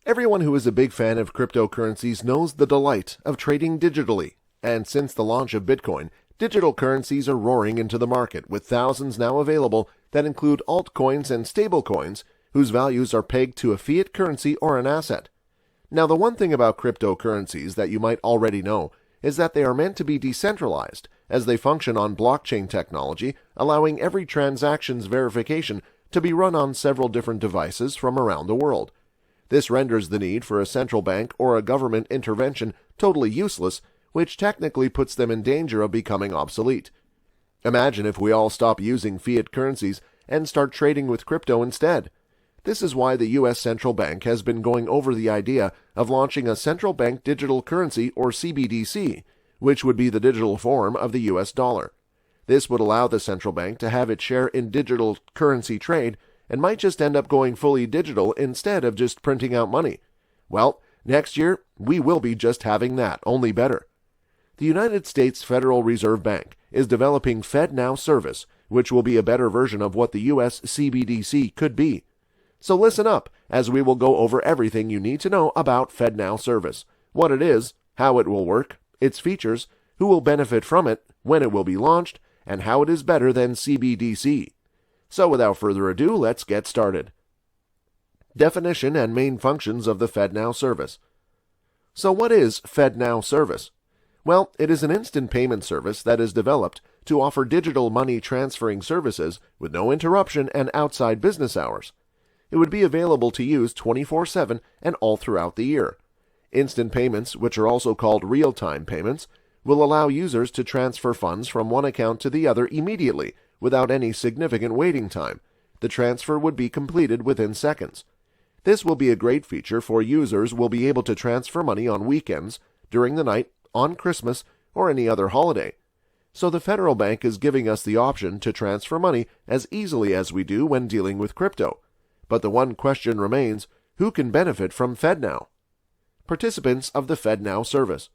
Everyone who is a big fan of cryptocurrencies knows the delight of trading digitally, and since the launch of Bitcoin, digital currencies are roaring into the market, with thousands now available that include altcoins and stablecoins whose values are pegged to a fiat currency or an asset. Now, the one thing about cryptocurrencies that you might already know is that they are meant to be decentralized, as they function on blockchain technology, allowing every transaction's verification to be run on several different devices from around the world. This renders the need for a central bank or a government intervention totally useless, which technically puts them in danger of becoming obsolete. Imagine if we all stop using fiat currencies and start trading with crypto instead. This is why the U.S. Central Bank has been going over the idea of launching a central bank digital currency, or CBDC, which would be the digital form of the U.S. dollar. This would allow the central bank to have its share in digital currency trade and might just end up going fully digital instead of just printing out money. Well, next year, we will be just having that, only better. The United States Federal Reserve Bank is developing FedNow Service, which will be a better version of what the U.S. CBDC could be. So listen up, as we will go over everything you need to know about FedNow Service, what it is, how it will work, its features, who will benefit from it, when it will be launched, and how it is better than CBDC. So without further ado, let's get started. Definition and main functions of the FedNow Service. So what is FedNow Service? Well, it is an instant payment service that is developed to offer digital money transferring services with no interruption and outside business hours. It would be available to use 24/7 and all throughout the year. Instant payments, which are also called real-time payments, will allow users to transfer funds from one account to the other immediately, without any significant waiting time. The transfer would be completed within seconds. This will be a great feature for users who will be able to transfer money on weekends, during the night, on Christmas, or any other holiday. So the federal bank is giving us the option to transfer money as easily as we do when dealing with crypto. But the one question remains, who can benefit from FedNow? Participants of the FedNow service.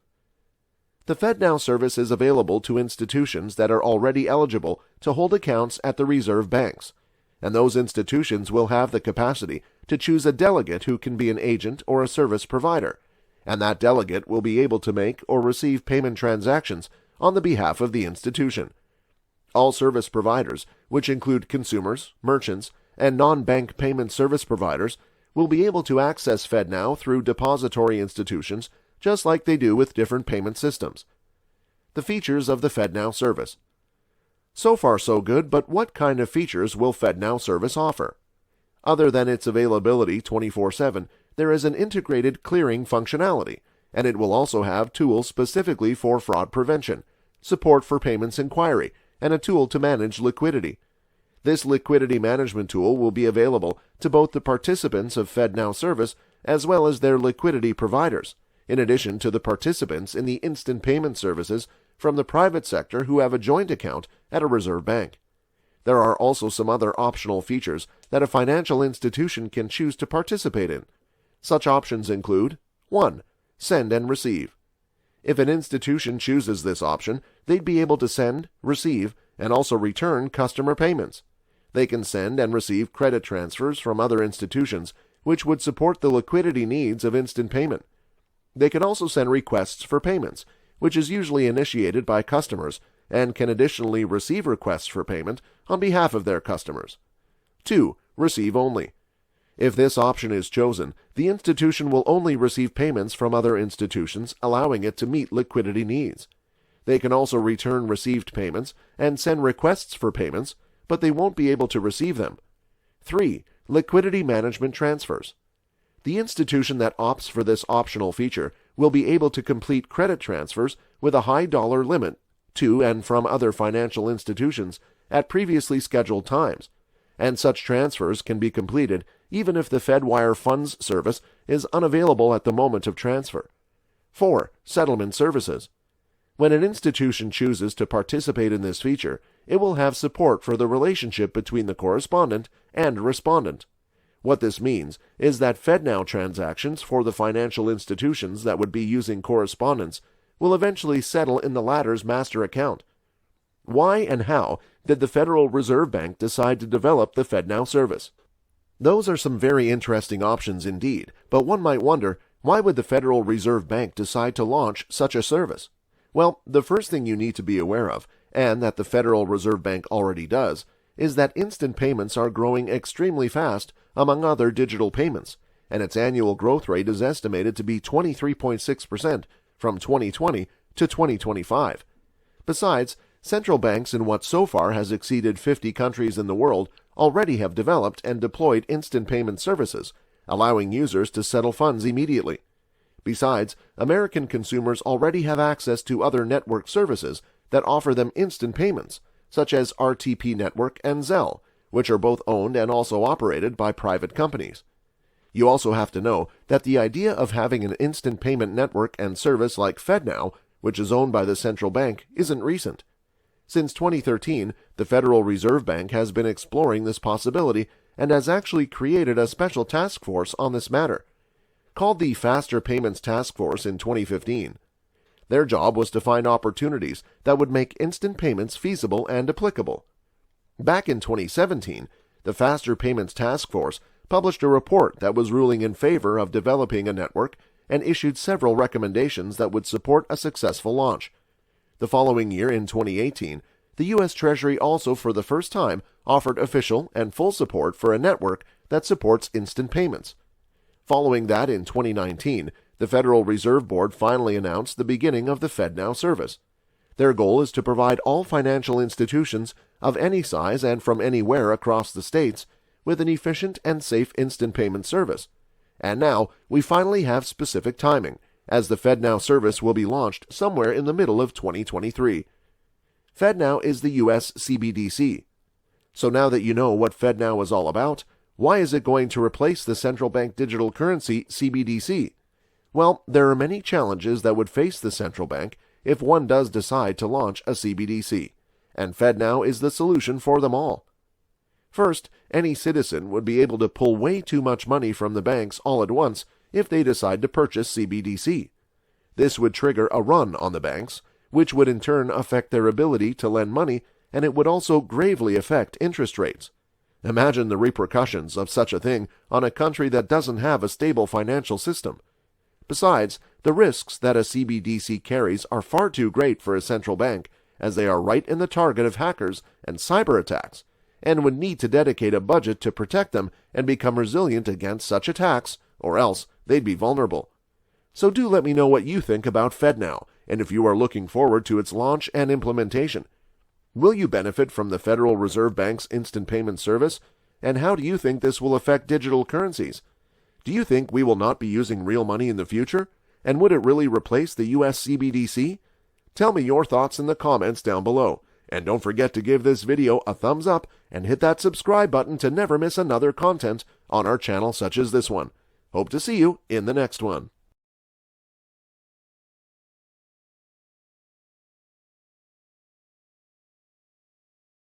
The FedNow service is available to institutions that are already eligible to hold accounts at the reserve banks, and those institutions will have the capacity to choose a delegate who can be an agent or a service provider, and that delegate will be able to make or receive payment transactions on the behalf of the institution. All service providers, which include consumers, merchants, and non-bank payment service providers, will be able to access FedNow through depository institutions, just like they do with different payment systems. The features of the FedNow service. So far so good, but what kind of features will FedNow service offer? Other than its availability 24/7, there is an integrated clearing functionality, and it will also have tools specifically for fraud prevention, support for payments inquiry, and a tool to manage liquidity. This liquidity management tool will be available to both the participants of FedNow service as well as their liquidity providers, in addition to the participants in the instant payment services from the private sector who have a joint account at a reserve bank. There are also some other optional features that a financial institution can choose to participate in. Such options include 1. Send and receive. If an institution chooses this option, they'd be able to send, receive, and also return customer payments. They can send and receive credit transfers from other institutions, which would support the liquidity needs of instant payment. They can also send requests for payments, which is usually initiated by customers, and can additionally receive requests for payment on behalf of their customers. 2. Receive only. If this option is chosen, the institution will only receive payments from other institutions, allowing it to meet liquidity needs. They can also return received payments and send requests for payments, but they won't be able to receive them. 3. Liquidity management transfers. The institution that opts for this optional feature will be able to complete credit transfers with a high dollar limit to and from other financial institutions at previously scheduled times, and such transfers can be completed even if the FedWire Funds service is unavailable at the moment of transfer. 4. Settlement services. When an institution chooses to participate in this feature, it will have support for the relationship between the correspondent and respondent. What this means is that FedNow transactions for the financial institutions that would be using correspondents will eventually settle in the latter's master account. Why and how did the Federal Reserve Bank decide to develop the FedNow service? Those are some very interesting options indeed, but one might wonder, why would the Federal Reserve Bank decide to launch such a service? Well, the first thing you need to be aware of, and that the Federal Reserve Bank already does, is that instant payments are growing extremely fast among other digital payments, and its annual growth rate is estimated to be 23.6% from 2020 to 2025. Besides, central banks in what so far has exceeded 50 countries in the world already have developed and deployed instant payment services, allowing users to settle funds immediately. Besides, American consumers already have access to other network services that offer them instant payments, such as RTP Network and Zelle, which are both owned and also operated by private companies. You also have to know that the idea of having an instant payment network and service like FedNow, which is owned by the central bank, isn't recent. Since 2013, the Federal Reserve Bank has been exploring this possibility and has actually created a special task force on this matter, called the Faster Payments Task Force in 2015. Their job was to find opportunities that would make instant payments feasible and applicable. Back in 2017, the Faster Payments Task Force published a report that was ruling in favor of developing a network and issued several recommendations that would support a successful launch. The following year, in 2018, the U.S. Treasury also for the first time offered official and full support for a network that supports instant payments. Following that, in 2019, the Federal Reserve Board finally announced the beginning of the FedNow Service. Their goal is to provide all financial institutions of any size and from anywhere across the states with an efficient and safe instant payment service. And now we finally have specific timing, as the FedNow service will be launched somewhere in the middle of 2023. FedNow is the U.S. CBDC. So now that you know what FedNow is all about, why is it going to replace the central bank digital currency CBDC? Well, there are many challenges that would face the central bank if one does decide to launch a CBDC, and FedNow is the solution for them all. First, any citizen would be able to pull way too much money from the banks all at once if they decide to purchase CBDC. This would trigger a run on the banks, which would in turn affect their ability to lend money, and it would also gravely affect interest rates. Imagine the repercussions of such a thing on a country that doesn't have a stable financial system. Besides, the risks that a CBDC carries are far too great for a central bank, as they are right in the target of hackers and cyber attacks, and would need to dedicate a budget to protect them and become resilient against such attacks, or else they'd be vulnerable. So do let me know what you think about FedNow, and if you are looking forward to its launch and implementation. Will you benefit from the Federal Reserve Bank's instant payment service? And how do you think this will affect digital currencies? Do you think we will not be using real money in the future? And would it really replace the US CBDC? Tell me your thoughts in the comments down below. And don't forget to give this video a thumbs up and hit that subscribe button to never miss another content on our channel such as this one. Hope to see you in the next one.